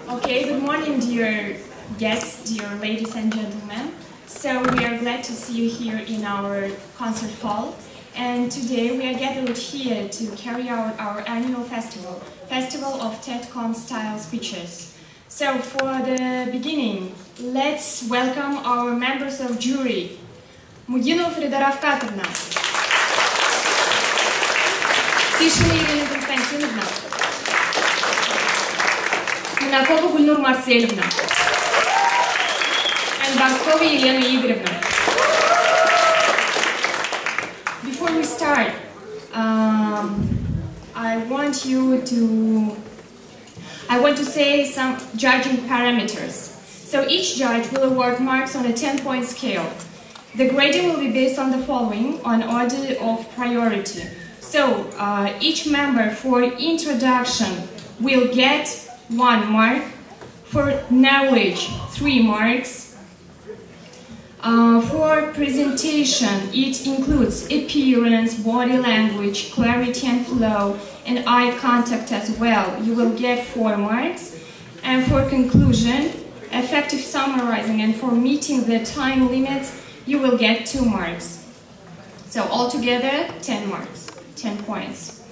Okay, good morning, dear guests, dear ladies and gentlemen. So we are glad to see you here in our concert hall. And today we are gathered here to carry out our annual festival, Festival of TEDCom Style Speeches. So for the beginning, let's welcome our members of jury. Мугинова Фрида Равкатовна, Тишина Ирина Константиновна, Минакова Гульнур Марсельевна, and Баскова Елена Игоревна. Before we start, I want to say some judging parameters. So each judge will award marks on a 10-point scale. The grading will be based on the following, on order of priority. So each member for introduction will get 1 mark, for knowledge 3 marks, for presentation it includes appearance, body language, clarity and flow, and eye contact as well. You will get 4 marks, and for conclusion, effective summarizing, and for meeting the time limits, you will get 2 marks. So altogether 10 marks, 10 points.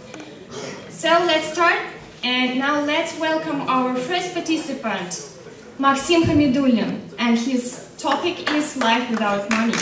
So let's start, and now let's welcome our first participant, Maxim Hamidulin, and his topic is life without money.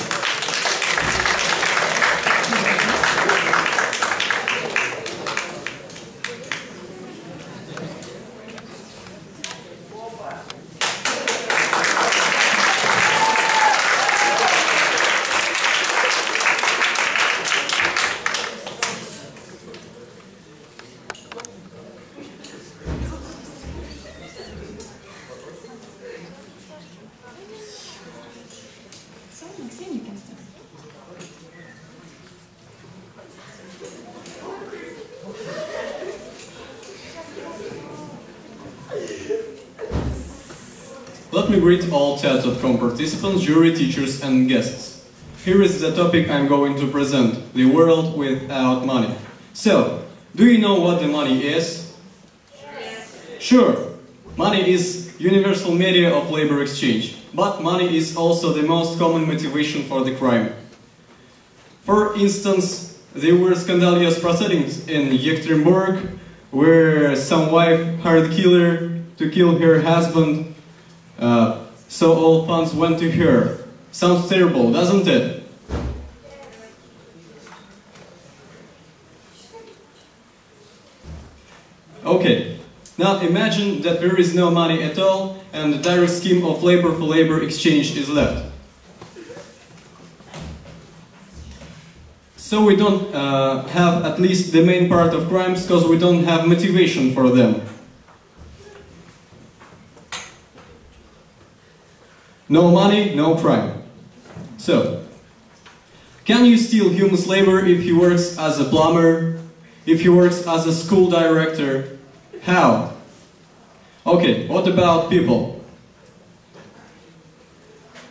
Let me greet all TED.com participants, jury, teachers and guests. Here is the topic I'm going to present, the world without money. So, do you know what the money is? Yes. Sure, money is universal media of labor exchange, but money is also the most common motivation for the crime. For instance, there were scandalous proceedings in Yekaterinburg, where some wife hired a killer to kill her husband. So all funds went to her. Sounds terrible, doesn't it? Okay, now imagine that there is no money at all and the direct scheme of labor for labor exchange is left. So we don't have at least the main part of crimes because we don't have motivation for them. No money, no crime. So, can you steal human labor if he works as a plumber, if he works as a school director? How? Okay, what about people?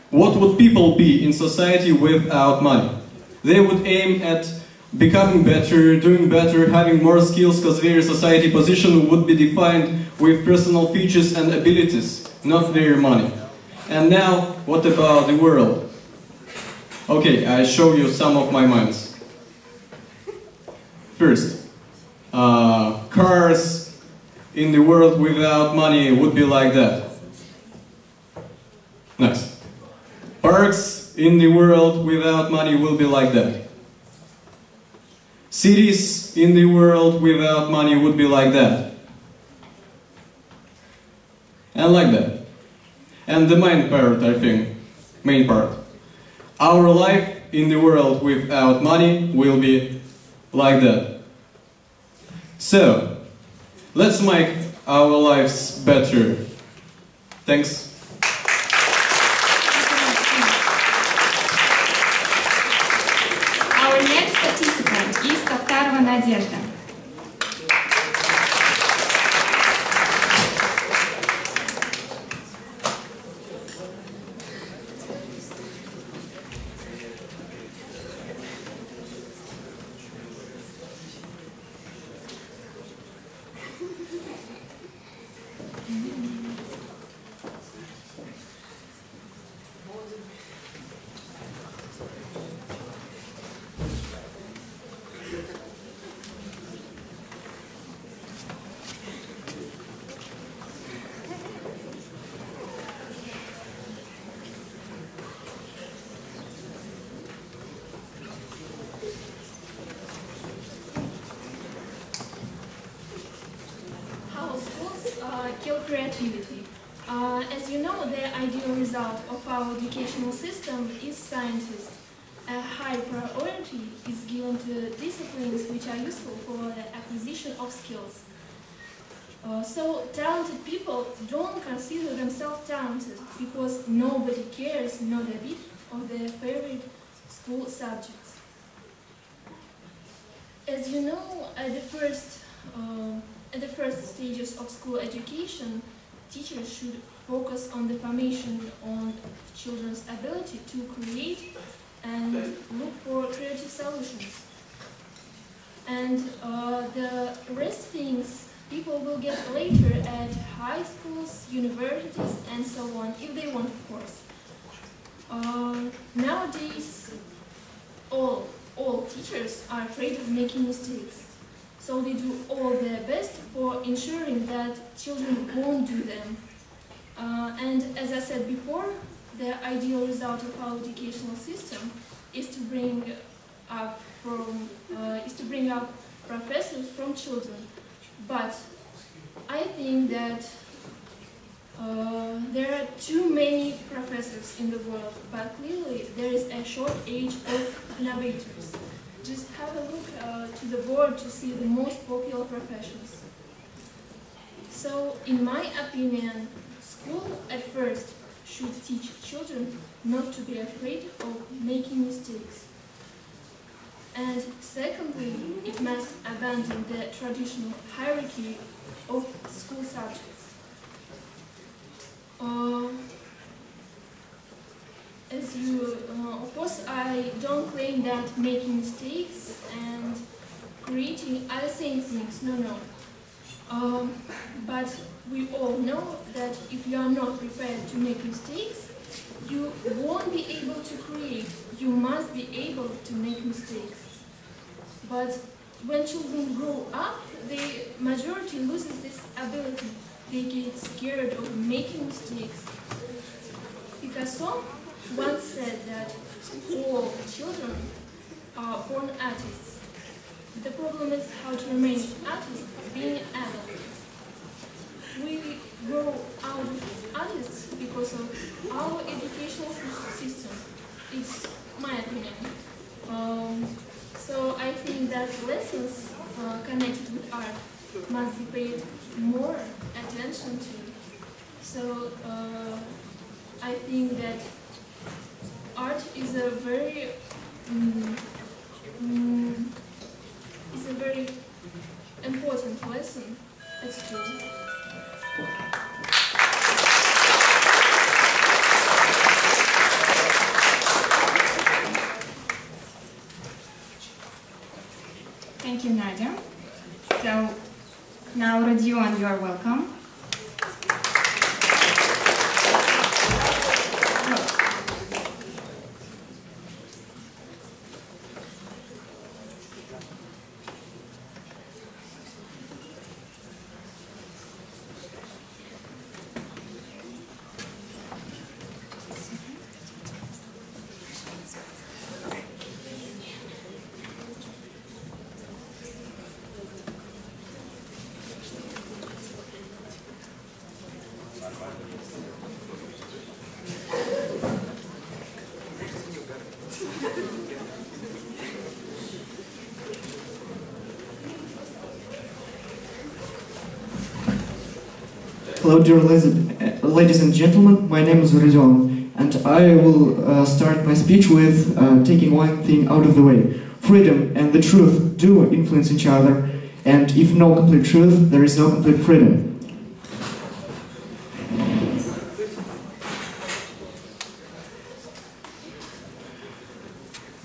What would people be in society without money? They would aim at becoming better, doing better, having more skills, because their society position would be defined with personal features and abilities, not their money. And now, what about the world? Okay, I show you some of my minds. First, cars in the world without money would be like that. Nice. Parks in the world without money will be like that. Cities in the world without money would be like that. And like that. And the main part, I think, main part. Our life in the world without money will be like that. So, let's make our lives better. Thanks. Our next participant is Toktarova Nadezhda. kill creativity. As you know, the ideal result of our educational system is scientists. A high priority is given to disciplines which are useful for the acquisition of skills. So talented people don't consider themselves talented because nobody cares not a bit of their favorite school subjects. As you know, at the first stages of school education, teachers should focus on the formation of children's ability to create and look for creative solutions. And the rest things people will get later at high schools, universities, and so on, if they want, of course. Nowadays, all teachers are afraid of making mistakes, so they do all their best for ensuring that children won't do them. And as I said before, the ideal result of our educational system is to bring up professors from children. But I think that there are too many professors in the world, but clearly there is a shortage of innovators. Just have a look to the board to see the most popular professions. So, in my opinion, school at first should teach children not to be afraid of making mistakes. And secondly, it must abandon the traditional hierarchy of school subjects. Of course, I don't claim that making mistakes and creating are the same things, no. But we all know that if you are not prepared to make mistakes, you won't be able to create. You must be able to make mistakes. But when children grow up, the majority loses this ability. They get scared of making mistakes. Picasso once said that all children are born artists. The problem is how to remain artists being adult. We grow out of artists because of our educational system. It's my opinion. So I think that lessons connected with art must be paid more attention to. So I think that art is a very important lesson at school. Thank you, Nadia. So now, Rodion, you are welcome. Hello, dear ladies and gentlemen, my name is Rodion, and I will start my speech with taking one thing out of the way. Freedom and the truth do influence each other, and if no complete truth, there is no complete freedom.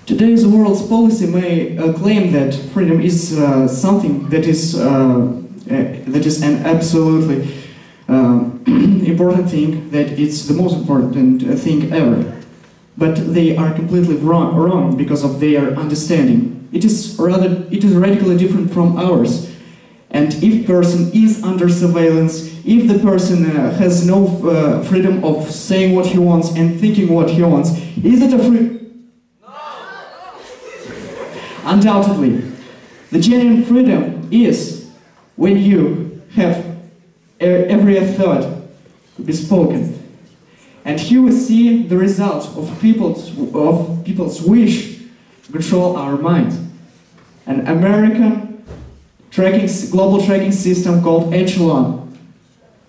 Today's world's policy may claim that freedom is something that is an absolutely important thing, that it's the most important thing ever. But they are completely wrong because of their understanding. It is radically different from ours. And if person is under surveillance, if the person has no freedom of saying what he wants and thinking what he wants, is it a free? No! Undoubtedly. The genuine freedom is when you have every thought be spoken. And here we see the result of people's wish to control our mind. An American global tracking system called Echelon.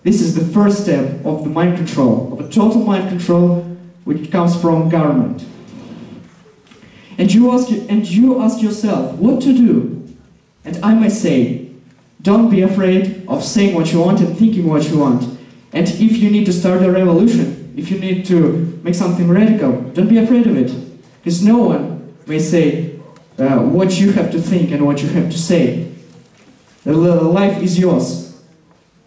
This is the first step of the mind control, of a total mind control which comes from government. And you ask yourself what to do. And I may say, don't be afraid of saying what you want and thinking what you want. And if you need to start a revolution, if you need to make something radical, don't be afraid of it. Because no one may say what you have to think and what you have to say. Life is yours.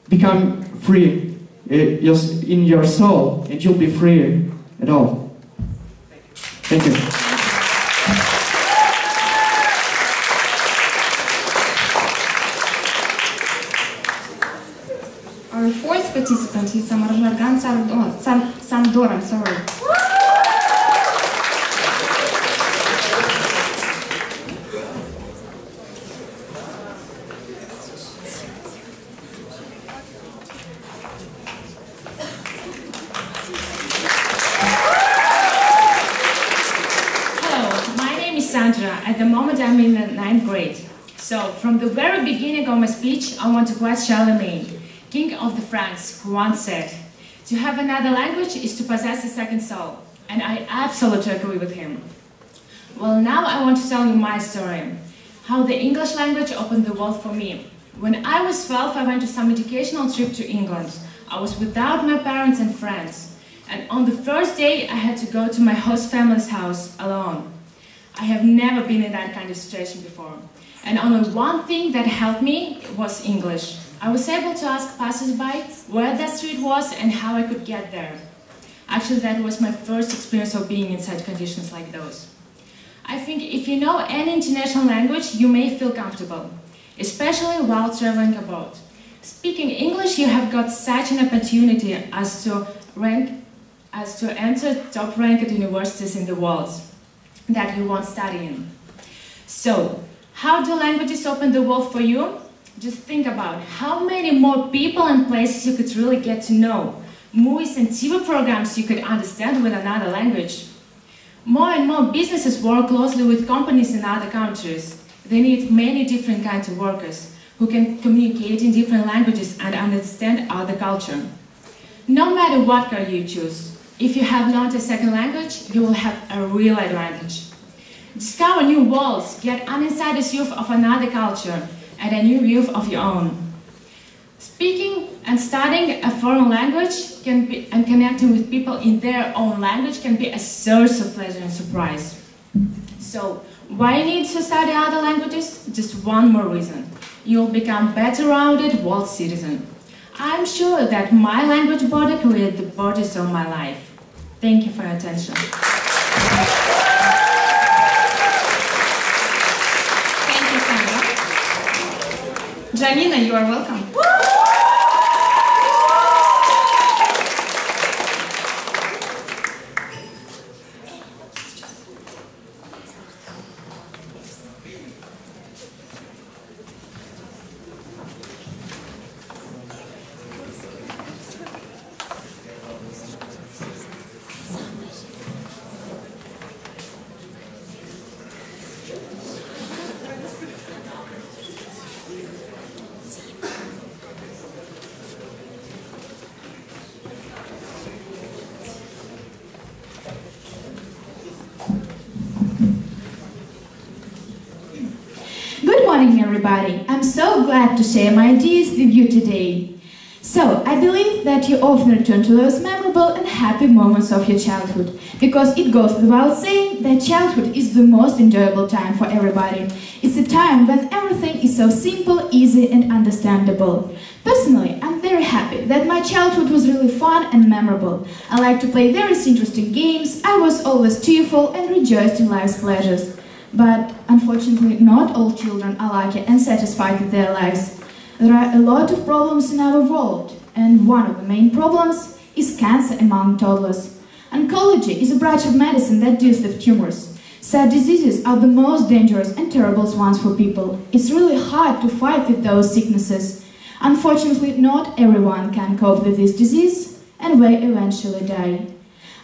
Become free in your soul, and you'll be free at all. Thank you. Our fourth participant is Samarjan Sandoran. Sorry. At the moment I'm in the 9th grade. So, from the very beginning of my speech, I want to quote Charlemagne, king of the Franks, who once said, "To have another language is to possess a second soul." And I absolutely agree with him. Well, now I want to tell you my story, how the English language opened the world for me. When I was 12, I went to some educational trip to England. I was without my parents and friends. And on the first day, I had to go to my host family's house alone. I have never been in that kind of situation before. And only one thing that helped me was English. I was able to ask passers-by where that street was and how I could get there. Actually, that was my first experience of being in such conditions like those. I think if you know any international language, you may feel comfortable, especially while traveling abroad. Speaking English, you have got such an opportunity as to enter top-ranked universities in the world that you want to study in. So, how do languages open the world for you? Just think about how many more people and places you could really get to know, movies and TV programs you could understand with another language. More and more businesses work closely with companies in other countries. They need many different kinds of workers who can communicate in different languages and understand other culture. No matter what career you choose, if you have learned a second language, you will have a real advantage. Discover new worlds, get an insider's view of another culture, and a new view of your own. Speaking and studying a foreign language and connecting with people in their own language can be a source of pleasure and surprise. So, why need to study other languages? Just one more reason. You'll become better rounded world citizen. I'm sure that my language body created the borders of my life. Thank you for your attention. Thank you, Sandra. Janina, you are welcome. Good morning, everybody. I'm so glad to share my ideas with you today. So, I believe that you often return to those memorable and happy moments of your childhood, because it goes without saying that childhood is the most enjoyable time for everybody. It's a time when everything is so simple, easy and understandable. Personally, I'm very happy that my childhood was really fun and memorable. I like to play various interesting games, I was always cheerful and rejoiced in life's pleasures. But unfortunately, not all children are lucky and satisfied with their lives. There are a lot of problems in our world, and one of the main problems is cancer among toddlers. Oncology is a branch of medicine that deals with tumors. Sad diseases are the most dangerous and terrible ones for people. It's really hard to fight with those sicknesses. Unfortunately, not everyone can cope with this disease and will eventually die.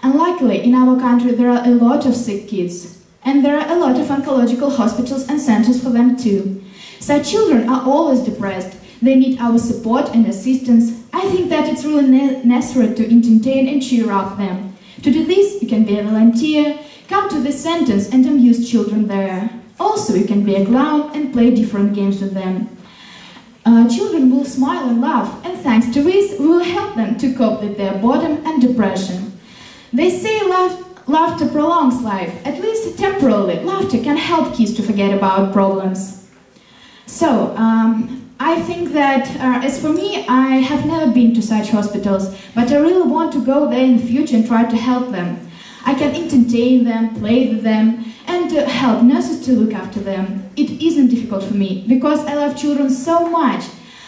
Unluckily, in our country there are a lot of sick kids, and there are a lot of oncological hospitals and centers for them too. Such children are always depressed. They need our support and assistance. I think that it's really necessary to entertain and cheer up them. To do this, you can be a volunteer, come to the centers and amuse children there. Also, you can be a clown and play different games with them. Children will smile and laugh, and thanks to this, we will help them to cope with their boredom and depression. They say laughter prolongs life, at least temporarily. Laughter can help kids to forget about problems. So, I think that, as for me, I have never been to such hospitals, but I really want to go there in the future and try to help them. I can entertain them, play with them, and help nurses to look after them. It isn't difficult for me, because I love children so much.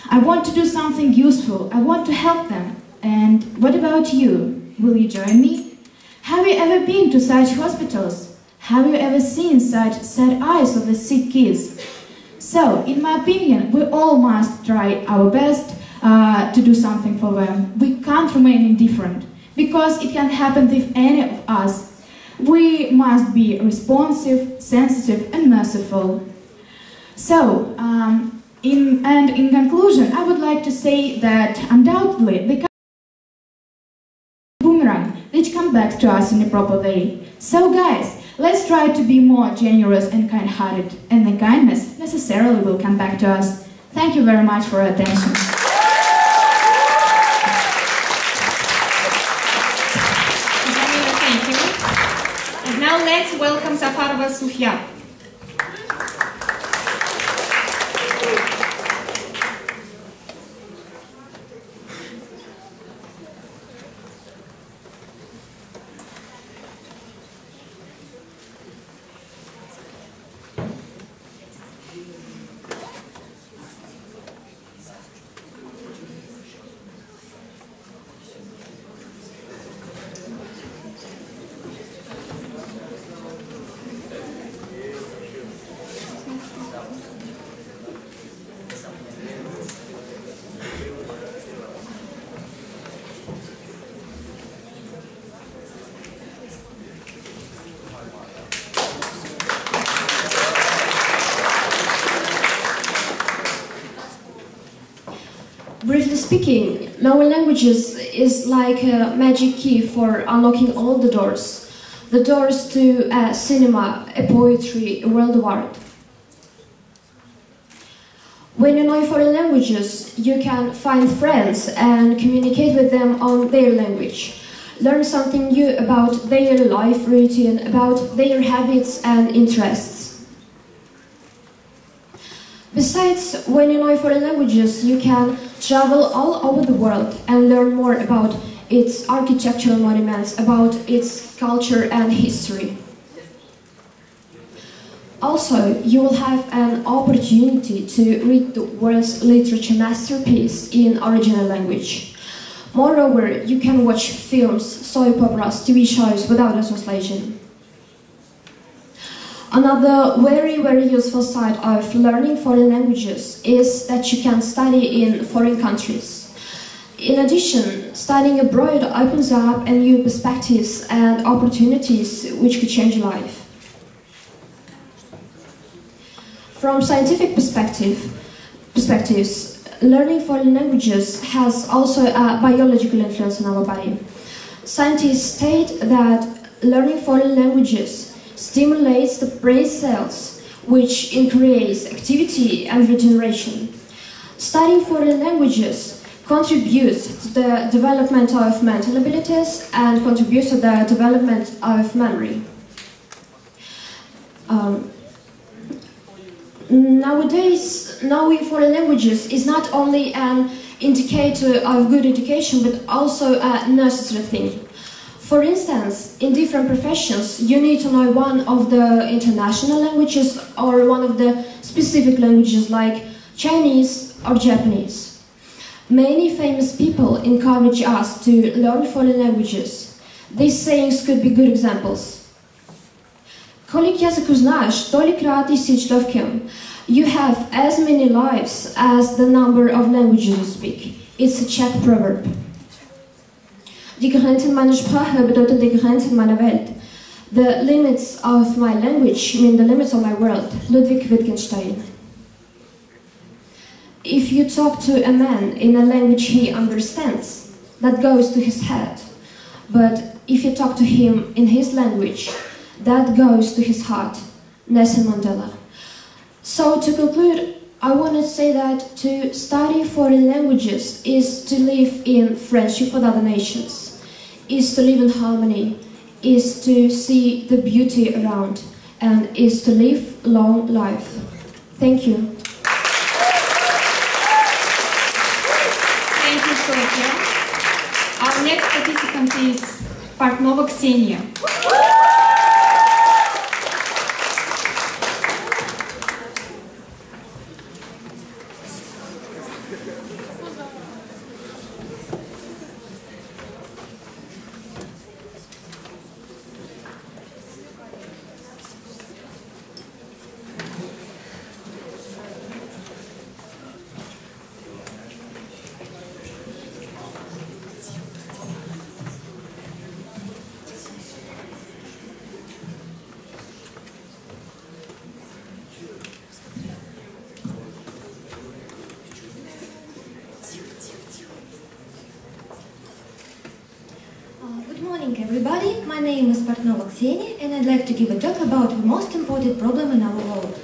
I want to do something useful, I want to help them. And what about you? Will you join me? Have you ever been to such hospitals? Have you ever seen such sad eyes of the sick kids? So, in my opinion, we all must try our best to do something for them. We can't remain indifferent, because it can happen with any of us. We must be responsive, sensitive, and merciful. So, in conclusion, I would like to say that undoubtedly the boomerang which comes back to us in a proper way. So, guys, let's try to be more generous and kind-hearted, and the kindness necessarily will come back to us. Thank you very much for your attention. Thank you. And now let's welcome Safarova Sufya. Briefly speaking, knowing languages is like a magic key for unlocking all the doors. The doors to a cinema, a poetry, a world of art. When you know foreign languages, you can find friends and communicate with them on their language. Learn something new about their life routine, about their habits and interests. Besides, when you know foreign languages, you can travel all over the world and learn more about its architectural monuments, about its culture and history. Also, you will have an opportunity to read the world's literature masterpiece in original language. Moreover, you can watch films, soap operas, TV shows without a translation. Another very useful side of learning foreign languages is that you can study in foreign countries. In addition, studying abroad opens up new perspectives and opportunities which could change your life. From scientific perspectives, learning foreign languages has also a biological influence on our body. Scientists state that learning foreign languages stimulates the brain cells, which increase activity and regeneration. Studying foreign languages contributes to the development of mental abilities and contributes to the development of memory. Nowadays, knowing foreign languages is not only an indicator of good education, but also a necessary thing. For instance, in different professions, you need to know one of the international languages or one of the specific languages like Chinese or Japanese. Many famous people encourage us to learn foreign languages. These sayings could be good examples. Kolik języków znasz, tolik rad jesteś lowkiem. You have as many lives as the number of languages you speak. It's a Czech proverb. Die Grenzen meiner Sprache bedeuten die Grenzen meiner Welt. The limits of my language mean the limits of my world. Ludwig Wittgenstein. If you talk to a man in a language he understands, that goes to his head. But if you talk to him in his language, that goes to his heart. Nelson Mandela. So to conclude, I want to say that to study foreign languages is to live in friendship with other nations, is to live in harmony, is to see the beauty around, and is to live long life. Thank you. Thank you, Sofia. Our next participant is Partnova Ksenia. Good morning, everybody. My name is Partnova Ksenia, and I'd like to give a talk about the most important problem in our world.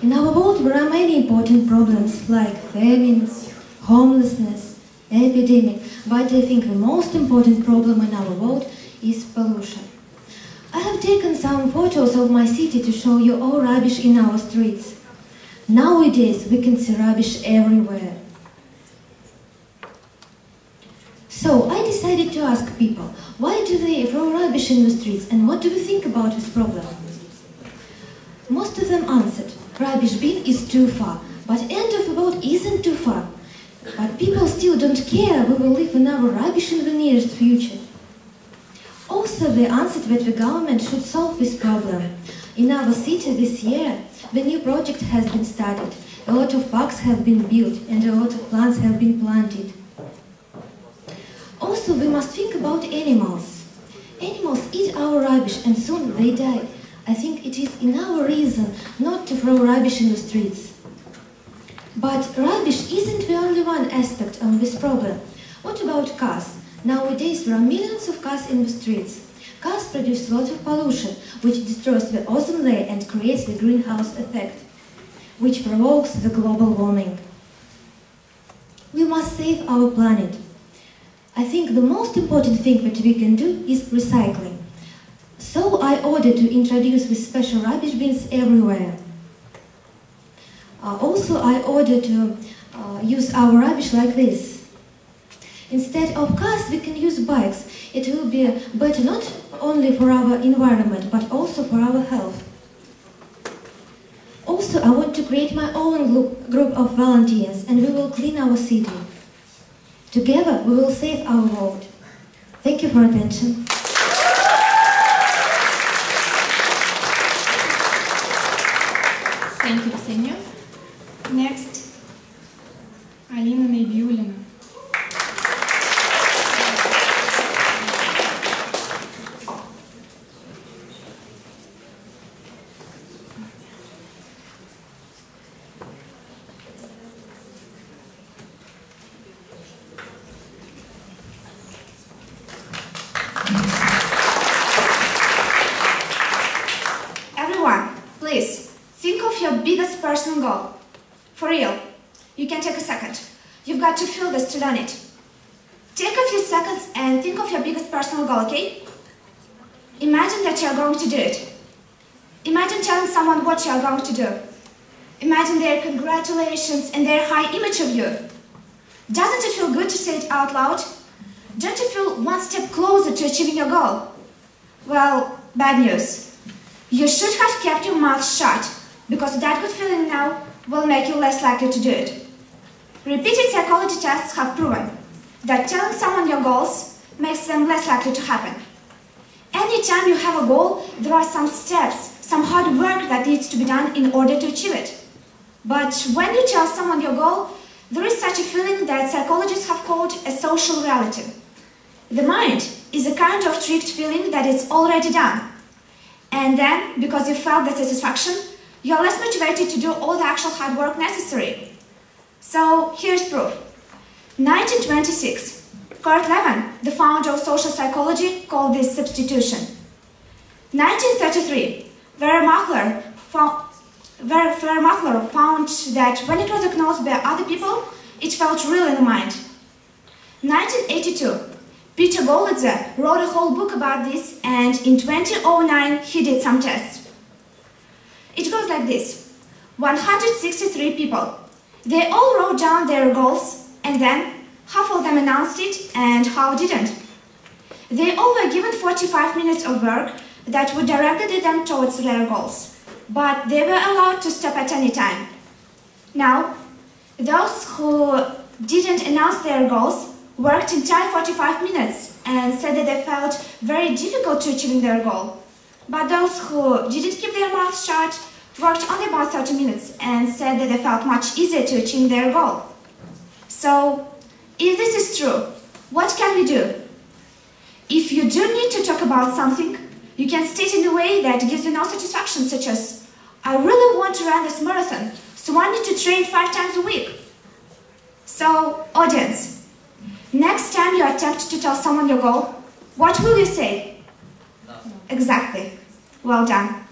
In our world, there are many important problems like famines, homelessness, epidemic, but I think the most important problem in our world is pollution. I have taken some photos of my city to show you all rubbish in our streets. Nowadays, we can see rubbish everywhere. So I decided to ask people, why do they throw rubbish in the streets and what do we think about this problem? Most of them answered, rubbish bin is too far, but end of the world isn't too far. But people still don't care, we will live in our rubbish in the nearest future. Also they answered that the government should solve this problem. In our city this year, the new project has been started, a lot of parks have been built and a lot of plants have been planted. Also, we must think about animals. Animals eat our rubbish and soon they die. I think it is in our reason not to throw rubbish in the streets. But rubbish isn't the only one aspect of this problem. What about cars? Nowadays there are millions of cars in the streets. Cars produce lots of pollution, which destroys the ozone layer and creates the greenhouse effect, which provokes the global warming. We must save our planet. I think the most important thing that we can do is recycling. So I ordered to introduce these special rubbish bins everywhere. Also I ordered to use our rubbish like this. Instead of cars we can use bikes. It will be better not only for our environment but also for our health. Also I want to create my own group of volunteers and we will clean our city. Together, we will save our world. Thank you for attention. Thank you, Ksenia. Next, Alina Nebiulina. Please, think of your biggest personal goal. For real, you can take a second. You've got to feel this to learn it. Take a few seconds and think of your biggest personal goal, okay? Imagine that you're going to do it. Imagine telling someone what you're going to do. Imagine their congratulations and their high image of you. Doesn't it feel good to say it out loud? Don't you feel one step closer to achieving your goal? Well, bad news. You should have kept your mouth shut, because that good feeling now will make you less likely to do it. Repeated psychology tests have proven that telling someone your goals makes them less likely to happen. Anytime you have a goal, there are some steps, some hard work that needs to be done in order to achieve it. But when you tell someone your goal, there is such a feeling that psychologists have called a social reality. The mind is a kind of tricked feeling that it's already done. And then, because you felt the satisfaction, you're less motivated to do all the actual hard work necessary. So, here's proof. 1926, Kurt Lewin, the founder of social psychology, called this substitution. 1933, Vera Machtler found that when it was acknowledged by other people, it felt real in the mind. 1982, Peter Golitzer wrote a whole book about this, and in 2009 he did some tests. It goes like this. 163 people. They all wrote down their goals, and then half of them announced it and half didn't. They all were given 45 minutes of work that would directly lead them towards their goals, but they were allowed to stop at any time. Now, those who didn't announce their goals worked entire 45 minutes and said that they felt very difficult to achieving their goal. But those who didn't keep their mouths shut worked only about 30 minutes and said that they felt much easier to achieve their goal. So, if this is true, what can we do? If you do need to talk about something, you can state in a way that gives you no satisfaction, such as, I really want to run this marathon, so I need to train 5 times a week. So, audience, next time you attempt to tell someone your goal, what will you say? No. Exactly. Well done.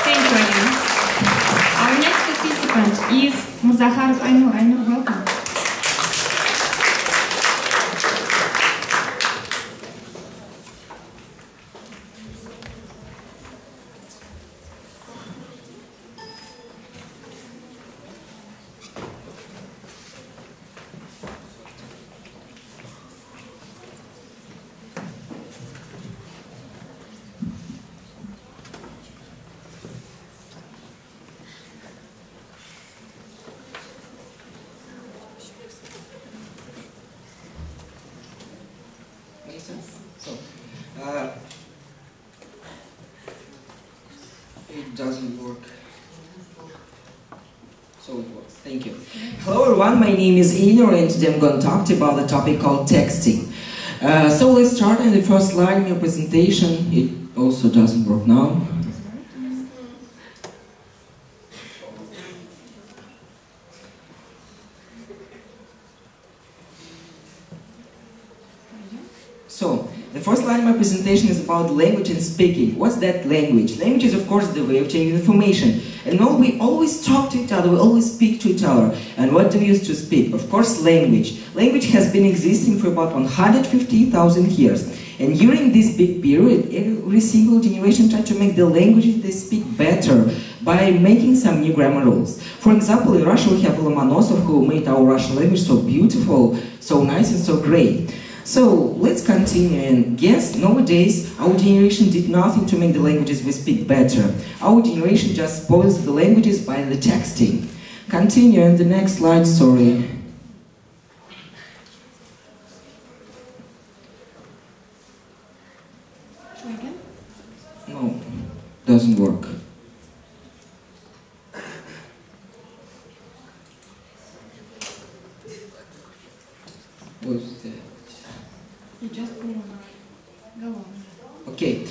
Thank you, Alina. Our next participant is Muzakharov Ainur. Ainur, welcome. It doesn't work. So it works. Thank you. Hello everyone, my name is Ainur and today I'm going to talk to you about the topic called texting. So let's start in the first slide in your presentation. It also doesn't work now. So, the first line of my presentation is about language and speaking. What's that language? Language is, of course, the way of changing information. And we always talk to each other, we always speak to each other. And what do we use to speak? Of course, language. Language has been existing for about 150,000 years. And during this big period, every single generation tried to make the languages they speak better by making some new grammar rules. For example, in Russia we have Lomonosov, who made our Russian language so beautiful, so nice and so great. So, let's continue and guess, nowadays our generation did nothing to make the languages we speak better. Our generation just spoils the languages by the texting. Continue on the next slide, sorry. Try again? No, doesn't work. What's that? You just go on. Go on. Okay,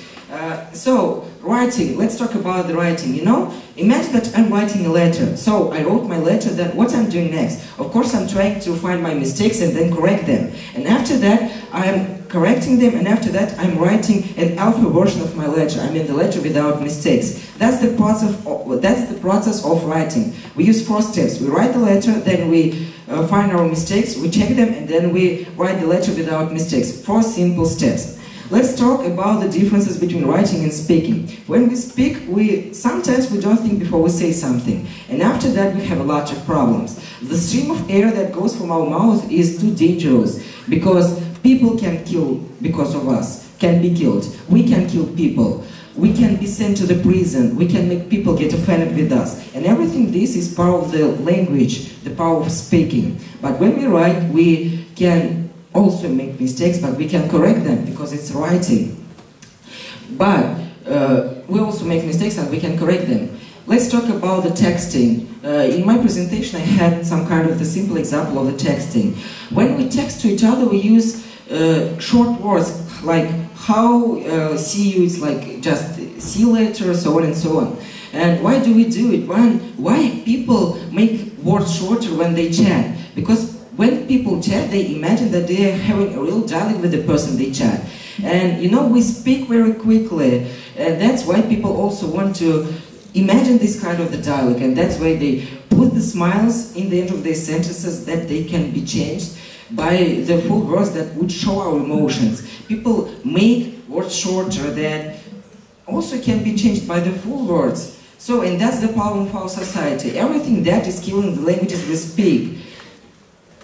so writing, let's talk about the writing, you know? Imagine that I'm writing a letter. So I wrote my letter, then what I'm doing next? Of course I'm trying to find my mistakes and then correct them. And after that, I'm correcting them, and after that I'm writing an alpha version of my letter. I mean the letter without mistakes. That's the process of writing. We use 4 steps. We write the letter, then we find our mistakes, we check them, and then we write the letter without mistakes. 4 simple steps. Let's talk about the differences between writing and speaking. When we speak, sometimes we don't think before we say something. And after that, we have a lot of problems. The stream of air that goes from our mouth is too dangerous, because people can kill because of us, can be killed. We can kill people. We can be sent to the prison. We can make people get offended with us. And everything this is part of the language, the power of speaking. But when we write, we can also make mistakes, but we can correct them because it's writing. but we also make mistakes and we can correct them. Let's talk about the texting. In my presentation I had some kind of the simple example of the texting. When we text to each other we use short words like how, see you, it's like just see you later, so on and so on. And why do we do it? Why people make words shorter when they chat? Because when people chat, they imagine that they are having a real dialogue with the person they chat. And you know, we speak very quickly, and that's why people also want to imagine this kind of the dialogue, and that's why they put the smiles in the end of their sentences that they can be changed by the full words that would show our emotions. People make words shorter that also can be changed by the full words. So, and that's the problem of our society. Everything that is killing the languages we speak.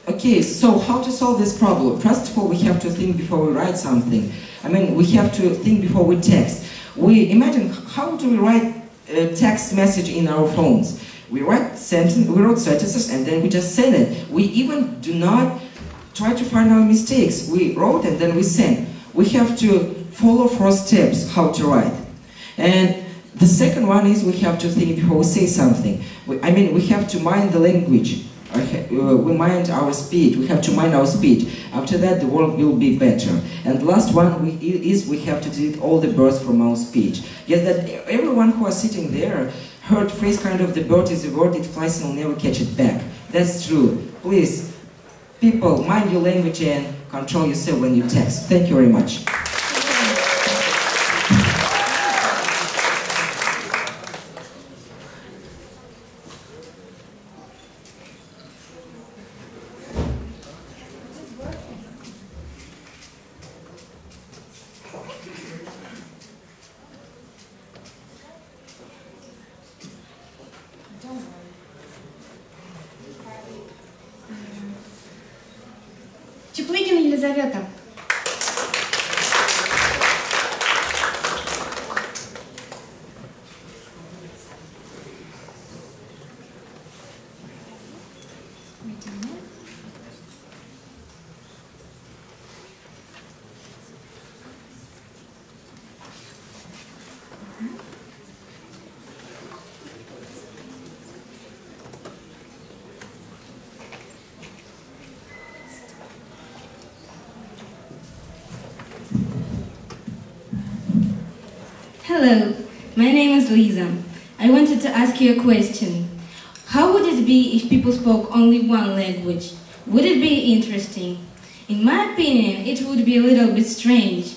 Okay, so how to solve this problem? First of all, we have to think before we write something. I mean, we have to think before we text. We imagine, how do we write a text message in our phones? We wrote sentences and then we just send it. We even do not try to find our mistakes. We wrote and then we send. We have to follow 4 steps how to write. And the second one is we have to think before we say something. We have to mind the language. We mind our speech. We have to mind our speech. After that, the world will be better. And the last one is we have to delete all the birds from our speech. Yes, that everyone who is sitting there heard phrase kind of the bird is a word, it flies and will never catch it back. That's true. Please, people, mind your language and control yourself when you text. Thank you very much. Чеплыгина Елизавета. Hello, my name is Lisa. I wanted to ask you a question. How would it be if people spoke only one language? Would it be interesting? In my opinion, it would be a little bit strange.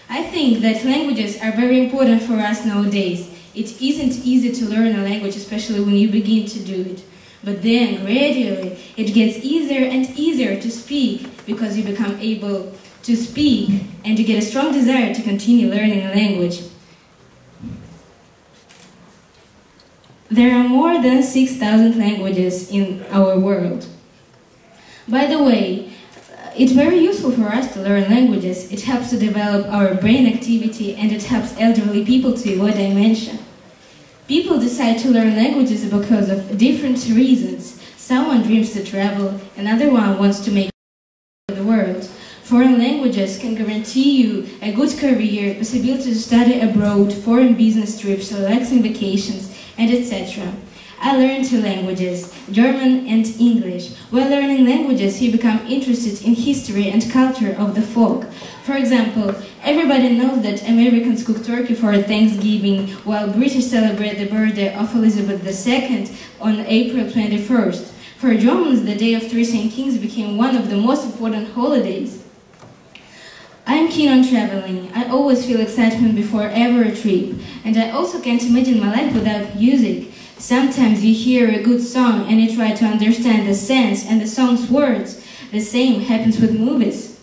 I think that languages are very important for us nowadays. It isn't easy to learn a language, especially when you begin to do it. But then, gradually, it gets easier and easier to speak because you become able to speak and you get a strong desire to continue learning a language. There are more than 6,000 languages in our world. By the way, it's very useful for us to learn languages. It helps to develop our brain activity and it helps elderly people to avoid dementia. People decide to learn languages because of different reasons. Someone dreams to travel, another one wants to make the world. Foreign languages can guarantee you a good career, possibility to study abroad, foreign business trips, relaxing vacations, and etc. I learned 2 languages, German and English. While learning languages, you become interested in history and culture of the folk. For example, everybody knows that Americans cook turkey for Thanksgiving, while British celebrate the birthday of Elizabeth II on April 21st. For Germans, the Day of Three Saint Kings became one of the most important holidays. I am keen on traveling. I always feel excitement before every trip, and I also can't imagine my life without music. Sometimes you hear a good song and you try to understand the sense and the song's words. The same happens with movies.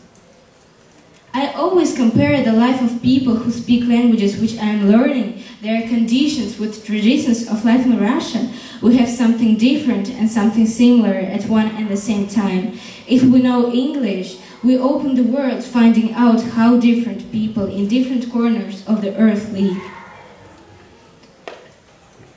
I always compare the life of people who speak languages which I am learning, their conditions with traditions of life in Russia. We have something different and something similar at one and the same time. If we know English, we open the world, finding out how different people in different corners of the earth live.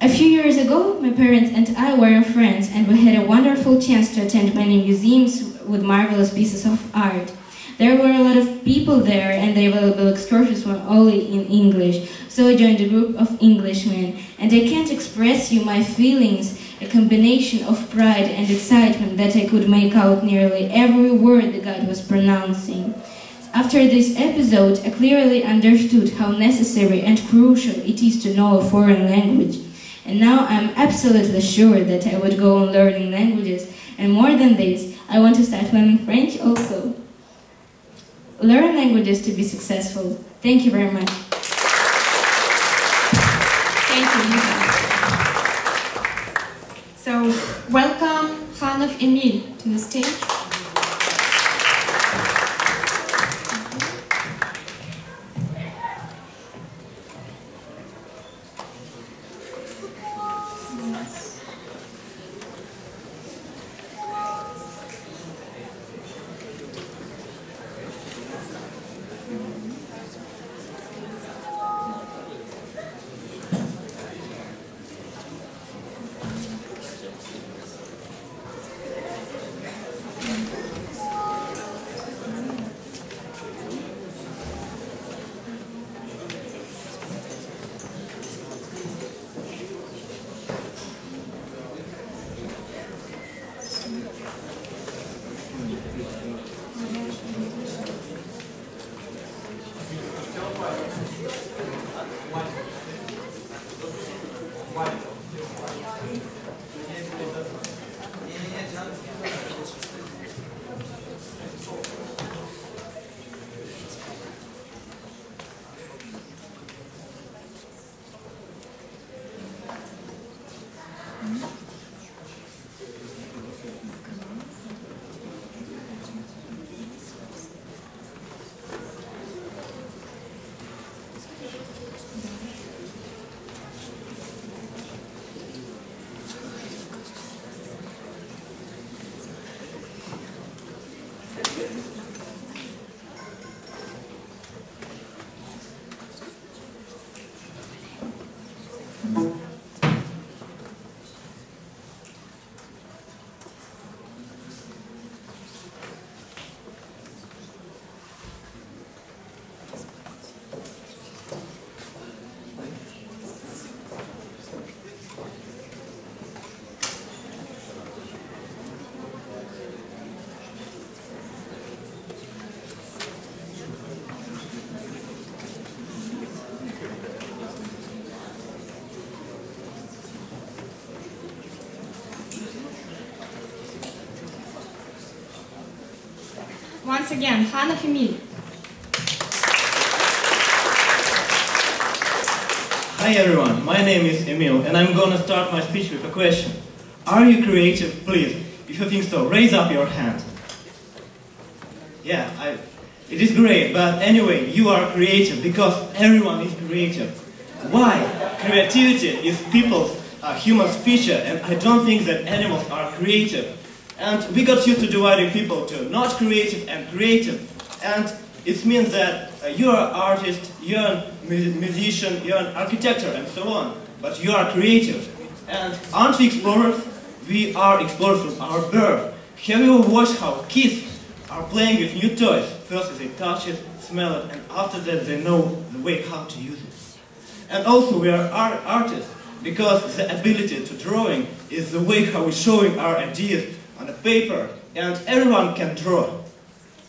A few years ago, my parents and I were in France, and we had a wonderful chance to attend many museums with marvelous pieces of art. There were a lot of people there and the available excursions were only in English, so I joined a group of Englishmen, and I can't express you my feelings, a combination of pride and excitement that I could make out nearly every word the guide was pronouncing. After this episode, I clearly understood how necessary and crucial it is to know a foreign language. And now I'm absolutely sure that I would go on learning languages, and more than this, I want to start learning French also. Learn languages to be successful. Thank you very much. Thank you, Lisa. So, welcome Hanov Emil to the stage. Once again, Hanov Emil. Hi everyone, my name is Emil and I'm gonna start my speech with a question. Are you creative? Please, if you think so, raise up your hand. Yeah, it is great, but anyway, you are creative because everyone is creative. Why? Creativity is people's, humans' feature, and I don't think that animals are creative. And we got used to dividing people to not creative and creative. And it means that you're an artist, you're a musician, you're an architect, and so on. But you are creative. And aren't we explorers? We are explorers from our birth. Have you watched how kids are playing with new toys? First they touch it, smell it, and after that they know the way how to use it. And also we are artists, because the ability to drawing is the way how we're showing our ideas on a paper, and everyone can draw.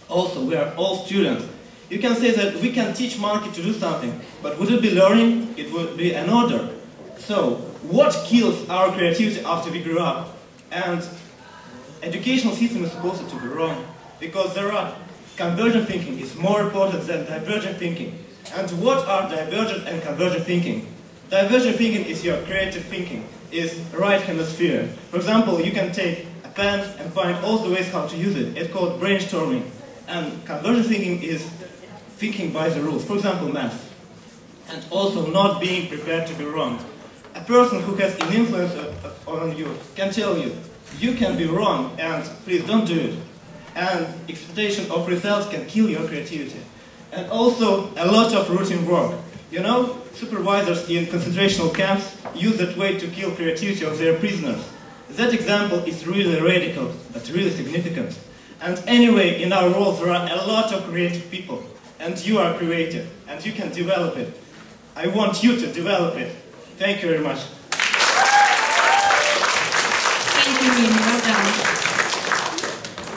Also, we are all students. You can say that we can teach monkey to do something, but would it be learning? It would be an order. So, what kills our creativity after we grow up? And educational system is supposed to be wrong, because there are convergent thinking is more important than divergent thinking. And what are divergent and convergent thinking? Divergent thinking is your creative thinking, is right hemisphere. For example, you can take a pen and find all the ways how to use it. It's called brainstorming. And convergent thinking is thinking by the rules. For example, math. And also not being prepared to be wrong. A person who has an influence on you can tell you, you can be wrong and please don't do it. And expectation of results can kill your creativity. And also a lot of routine work. You know, supervisors in concentration camps use that way to kill creativity of their prisoners. That example is really radical, but really significant. And anyway, in our world there are a lot of creative people. And you are creative, and you can develop it. I want you to develop it. Thank you very much. Thank you, Nina. Well done.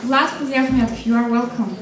Vlad Kuzyakhmetov, you are welcome.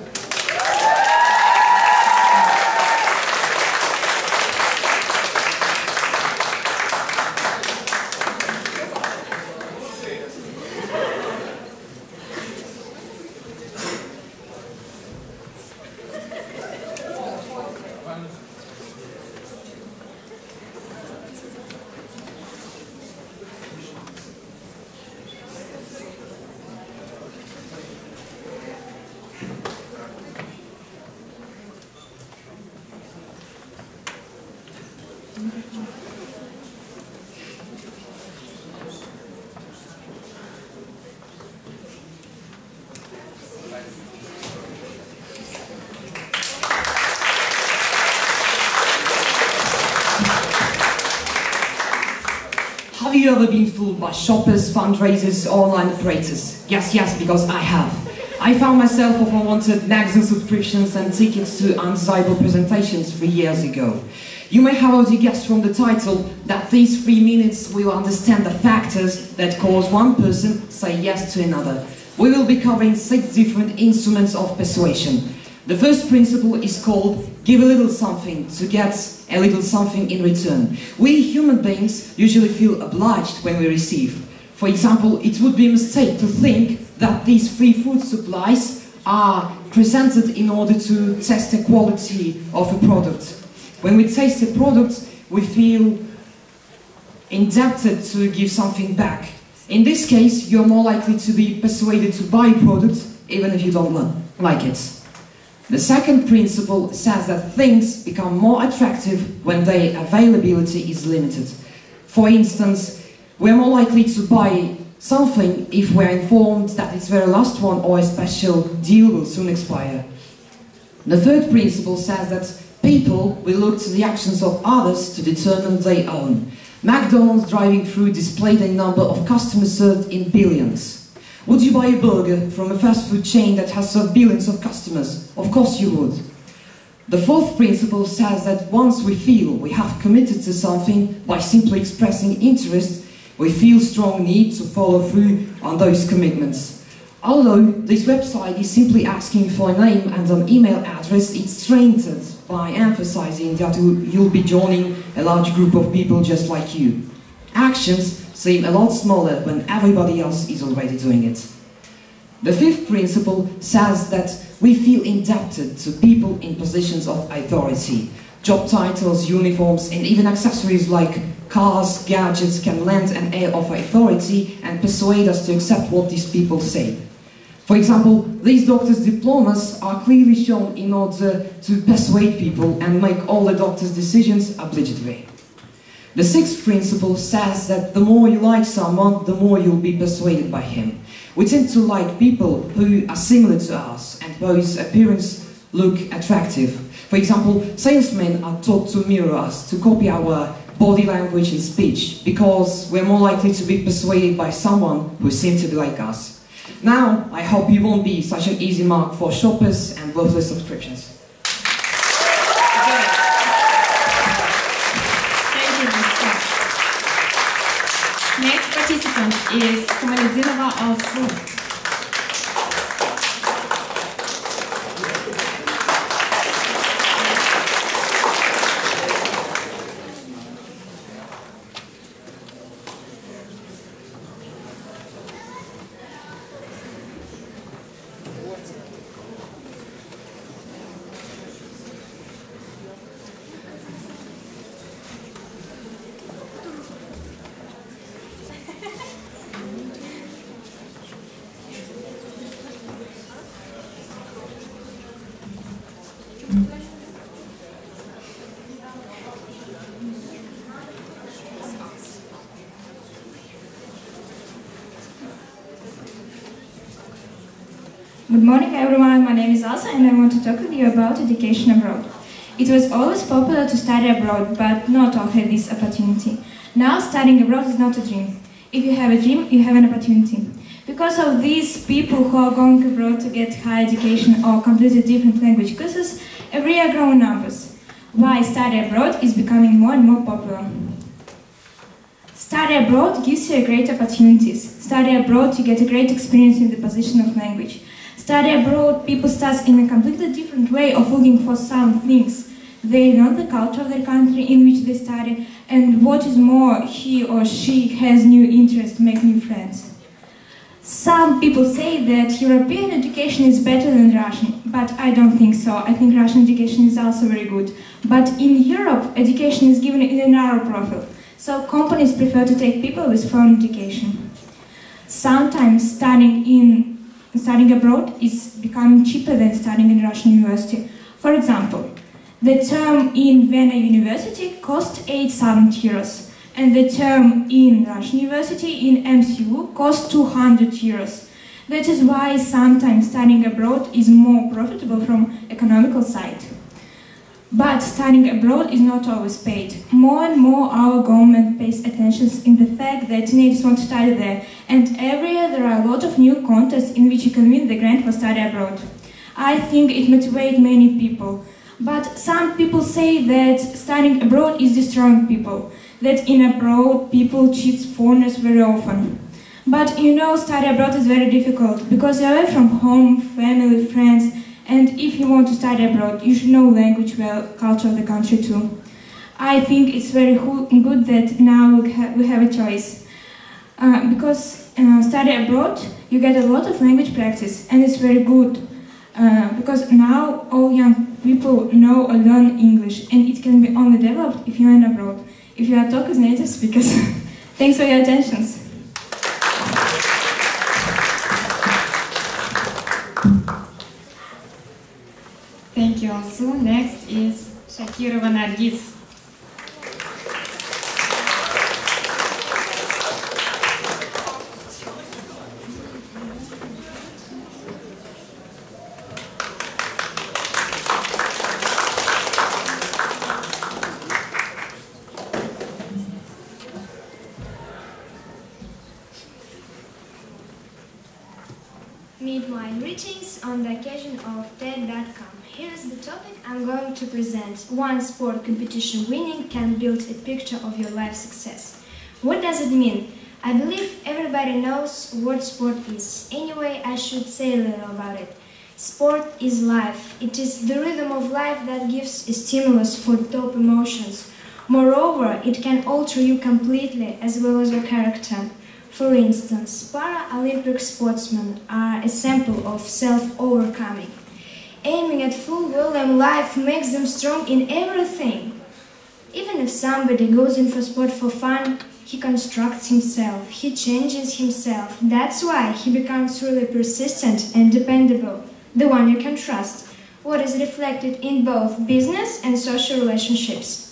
Have you ever been fooled by shoppers, fundraisers, online operators? Yes, because I have. I found myself with unwanted magazine subscriptions and tickets to undesirable presentations 3 years ago. You may have already guessed from the title that these 3 minutes we will understand the factors that cause one person say yes to another. We will be covering 6 different instruments of persuasion. The first principle is called give a little something to get a little something in return. We human beings usually feel obliged when we receive. For example, it would be a mistake to think that these free food supplies are presented in order to test the quality of a product. When we taste a product, we feel indebted to give something back. In this case, you're more likely to be persuaded to buy a product even if you don't like it. The second principle says that things become more attractive when their availability is limited. For instance, we're more likely to buy something if we're informed that its very last one or a special deal will soon expire. The third principle says that people will look to the actions of others to determine their own. McDonald's driving through displayed a number of customers served in billions. Would you buy a burger from a fast food chain that has served billions of customers? Of course you would. The fourth principle says that once we feel we have committed to something by simply expressing interest, we feel strong need to follow through on those commitments. Although this website is simply asking for a name and an email address, it's strengthened by emphasizing that you'll be joining a large group of people just like you. Actions seem a lot smaller when everybody else is already doing it. The fifth principle says that we feel indebted to people in positions of authority. Job titles, uniforms, and even accessories like cars, gadgets can lend an air of authority and persuade us to accept what these people say. For example, these doctors' diplomas are clearly shown in order to persuade people and make all the doctors' decisions obligatory. The sixth principle says that the more you like someone, the more you'll be persuaded by him. We tend to like people who are similar to us and whose appearance look attractive. For example, salesmen are taught to mirror us, to copy our body language and speech, because we're more likely to be persuaded by someone who seems to be like us. Now, I hope you won't be such an easy mark for shoppers and worthless subscriptions. Next participant is Kamalizinova Alsu. Good morning everyone, my name is Elsa and I want to talk with you about education abroad. It was always popular to study abroad, but not all had this opportunity. Now studying abroad is not a dream. If you have a dream, you have an opportunity. Because of these people who are going abroad to get higher education or completely different language courses, every year growing numbers. Why study abroad is becoming more and more popular. Study abroad gives you great opportunities. Study abroad, you get a great experience in the position of language. Study abroad, people start in a completely different way of looking for some things. They know the culture of their country in which they study, and what is more, he or she has new interests, make new friends. Some people say that European education is better than Russian, but I don't think so. I think Russian education is also very good. But in Europe, education is given in a narrow profile, so companies prefer to take people with foreign education. Sometimes studying abroad is becoming cheaper than studying in Russian university. For example, the term in Vienna University cost 8,000 euros. And the term in Russian University, in MCU, costs 200 euros. That is why sometimes studying abroad is more profitable from economical side. But studying abroad is not always paid. More and more our government pays attention in the fact that teenagers want to study there. And every year there are a lot of new contests in which you can win the grant for study abroad. I think it motivates many people. But some people say that studying abroad is destroying people. That in abroad people cheat foreigners very often. But you know, study abroad is very difficult because you're away from home, family, friends, and if you want to study abroad, you should know language well, culture of the country too. I think it's very good that now we have a choice. Because study abroad, you get a lot of language practice, and it's very good. Because now all young people know or learn English, and it can be only developed if you're in abroad. If you are talk with native speakers. Thanks for your attention. Thank you also. Next is Shakirova Nargis. Meet my greetings on the occasion of TED.com. Here is the topic I'm going to present. One sport competition winning can build a picture of your life success. What does it mean? I believe everybody knows what sport is. Anyway, I should say a little about it. Sport is life. It is the rhythm of life that gives a stimulus for top emotions. Moreover, it can alter you completely as well as your character. For instance, Paralympic sportsmen are a sample of self-overcoming. Aiming at full volume life makes them strong in everything. Even if somebody goes in for sport for fun, he constructs himself, he changes himself. That's why he becomes really persistent and dependable, the one you can trust, what is reflected in both business and social relationships.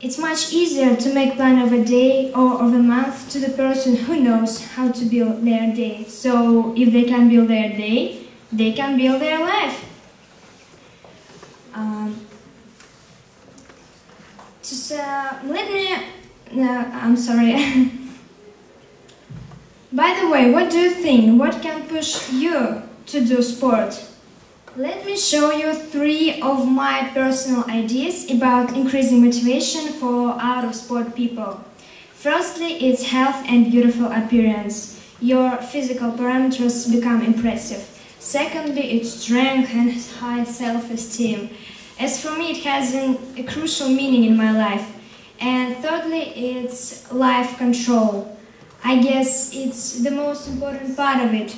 It's much easier to make plan of a day or of a month to the person who knows how to build their day. So if they can build their day, they can build their life. I'm sorry. By the way, what do you think? What can push you to do sport? Let me show you 3 of my personal ideas about increasing motivation for out-of-sport people. Firstly, it's health and beautiful appearance. Your physical parameters become impressive. Secondly, it's strength and high self-esteem. As for me, it has a crucial meaning in my life. And thirdly, it's life control. I guess it's the most important part of it.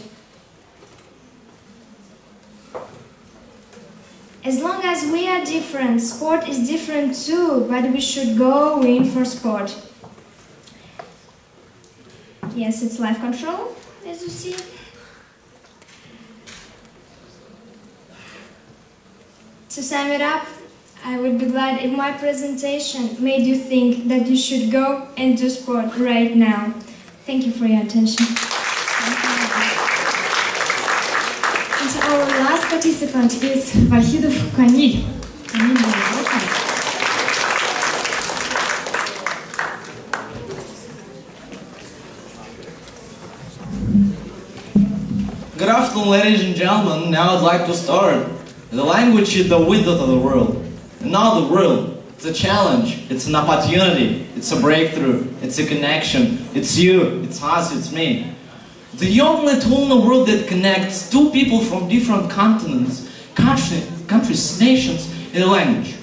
As long as we are different, sport is different too, but we should go in for sport. Yes, it's life control, as you see. To sum it up, I would be glad if my presentation made you think that you should go and do sport right now. Thank you for your attention. And our last participant is Vahidov Kamil. Welcome. Good afternoon, ladies and gentlemen. Now I'd like to start. The language is the window to the world. And now the world, it's a challenge, it's an opportunity, it's a breakthrough, it's a connection. It's you, it's us, it's me. The only tool in the world that connects two people from different continents, countries, nations, is a language.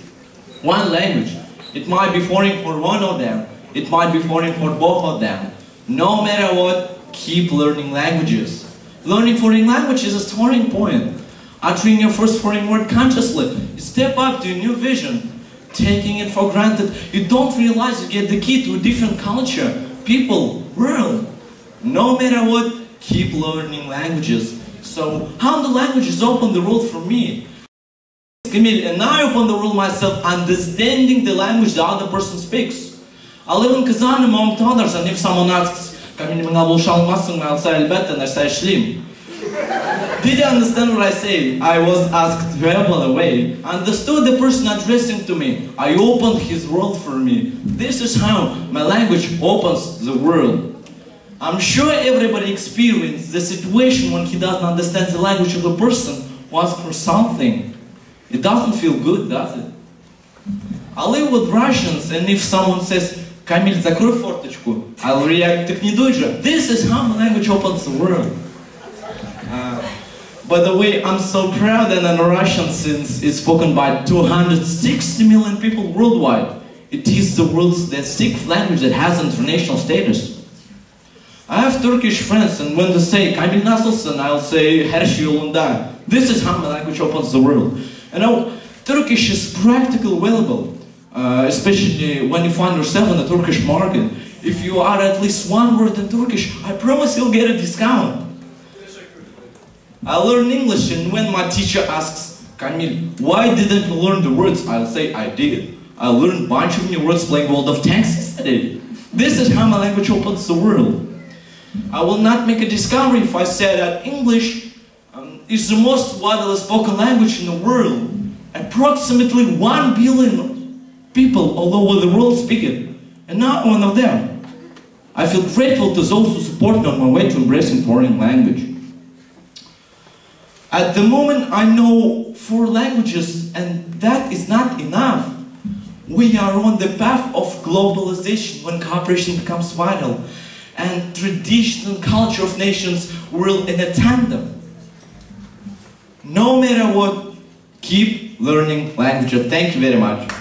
One language. It might be foreign for one of them. It might be foreign for both of them. No matter what, keep learning languages. Learning foreign language is a starting point. Uttering your first foreign word consciously, you step up to a new vision. Taking it for granted, you don't realize you get the key to a different culture, people, world. No matter what, keep learning languages. So, how the languages open the world for me? Camille, and I open the world myself understanding the language the other person speaks. I live in Kazan among others, and if someone asks, Camille, I'll say, did you understand what I say? I was asked verbal way. Understood the person addressing to me. I opened his world for me. This is how my language opens the world. I'm sure everybody experienced the situation when he doesn't understand the language of the person who asks for something. It doesn't feel good, does it? I live with Russians, and if someone says, Камиль, закрой форточку, I'll react, так не дуй же. This is how my language opens the world. By the way, I'm so proud that in Russian, since it's spoken by 260 million people worldwide, it is the world's sixth language that has international status. I have Turkish friends, and when they say Kamil Nasılsın, I'll say Her şey yolunda. This is how my language opens the world. You know, Turkish is practically available, especially when you find yourself in the Turkish market. If you are at least one word in Turkish, I promise you'll get a discount. I learn English, and when my teacher asks, Kamil, why didn't you learn the words? I'll say, I did. I learned a bunch of new words playing World of Tanks yesterday. This is how my language opens the world. I will not make a discovery if I say that English is the most widely spoken language in the world. Approximately 1 billion people all over the world speak it, and not one of them. I feel grateful to those who support me on my way to embracing foreign language. At the moment, I know 4 languages, and that is not enough. We are on the path of globalization when cooperation becomes vital, and tradition and culture of nations will in a tandem. No matter what, keep learning languages. Thank you very much.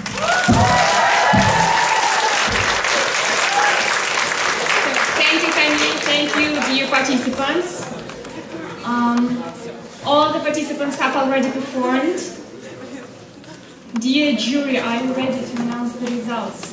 Thank you, Camille. Thank you, dear participants. All the participants have already performed. Dear jury, are you ready to announce the results?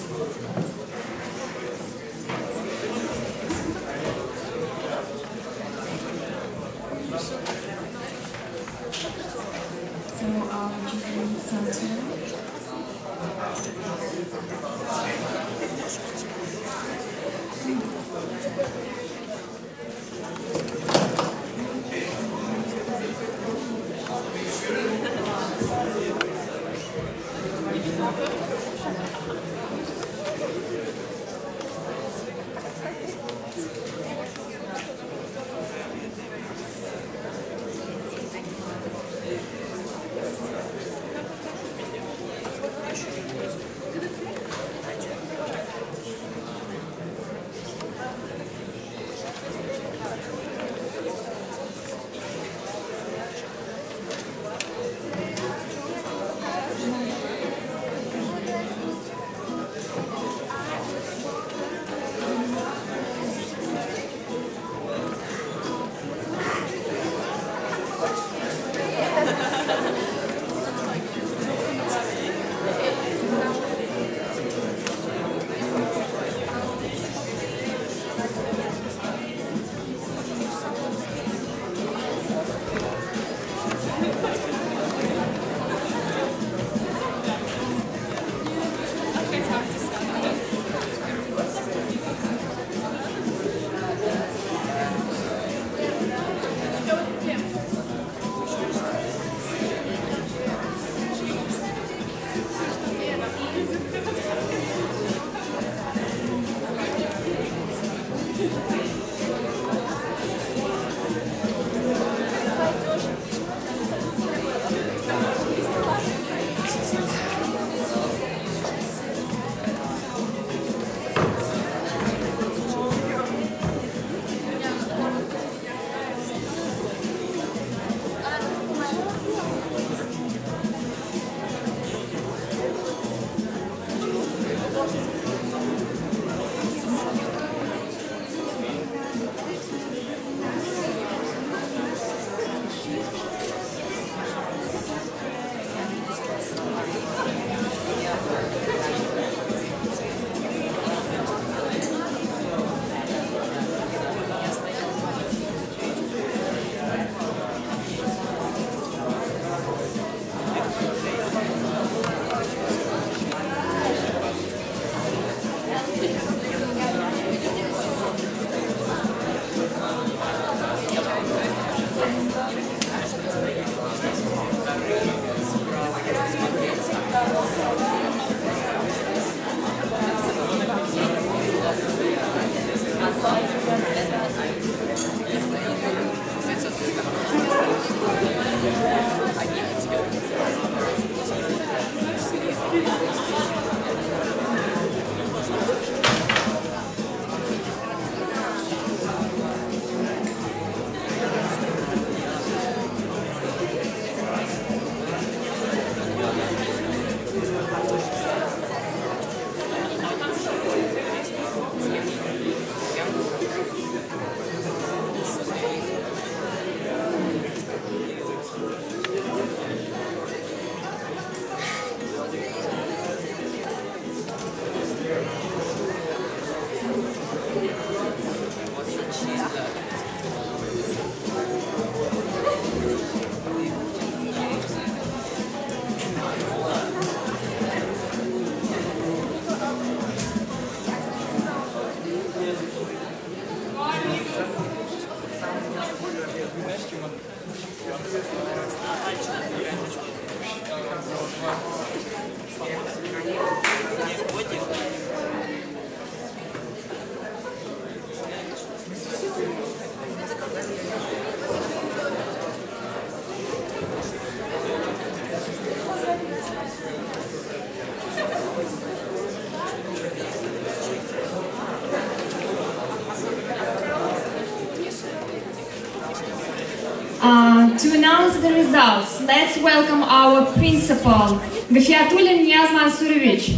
To announce the results, let's welcome our principal, Gafiatulin Niyaz Mansurovich.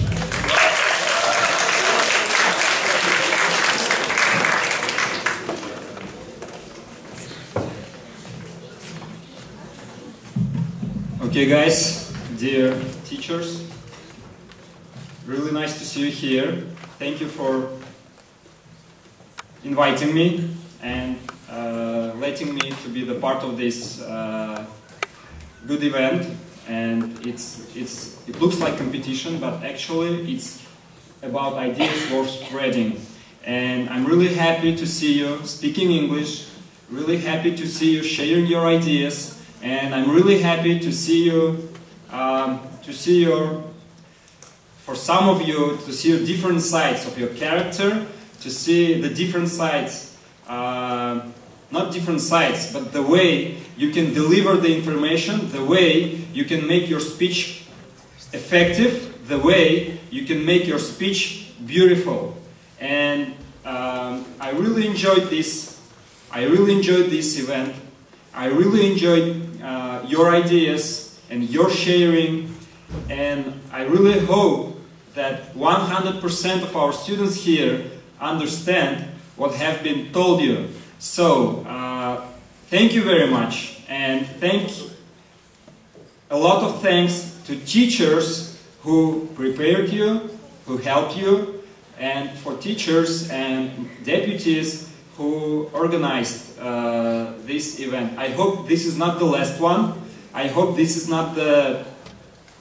Okay guys, dear teachers, really nice to see you here. Thank you for inviting me and letting me to be the part of this good event. And it looks like competition, but actually it's about ideas worth spreading. And I'm really happy to see you speaking English, really happy to see you sharing your ideas, and I'm really happy to see you, for some of you, to see your different sides of your character, to see the different sides, not different sides, but the way you can deliver the information, the way you can make your speech effective, the way you can make your speech beautiful. And I really enjoyed this. I really enjoyed this event. I really enjoyed your ideas and your sharing. And I really hope that 100% of our students here understand what have been told you. So, thank you very much, and a lot of thanks to teachers who prepared you, who helped you, and for teachers and deputies who organized this event. I hope this is not the last one. I hope this is not the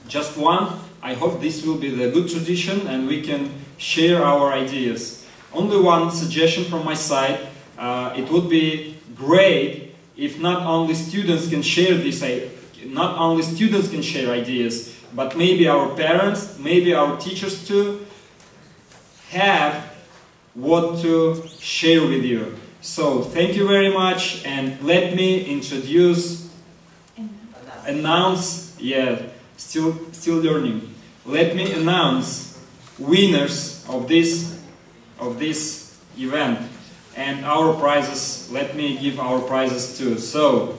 just one. I hope this will be the good tradition and we can share our ideas. Only one suggestion from my side. It would be great if not only students can share ideas, but maybe our parents, maybe our teachers too, have what to share with you. So thank you very much, and let me announce, still learning. Let me announce winners of this event. And our prizes, let me give our prizes too. So,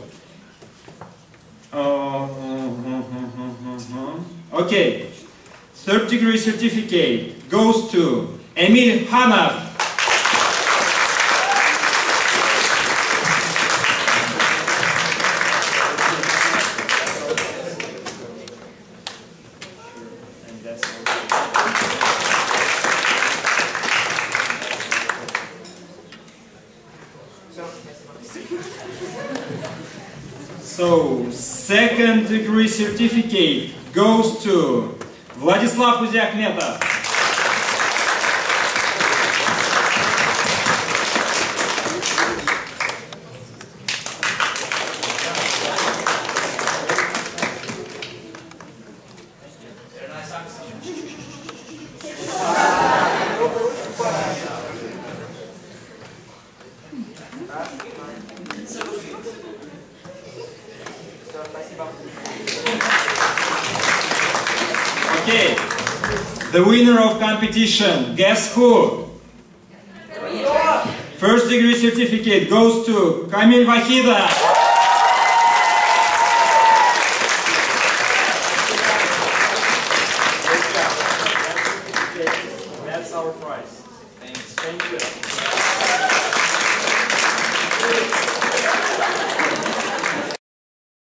okay, third-degree certificate goes to Emil Hanaf. So, second-degree certificate goes to Vladislav Uziakmetov. Okay, the winner of competition, guess who? First degree certificate goes to Kamil Vahida.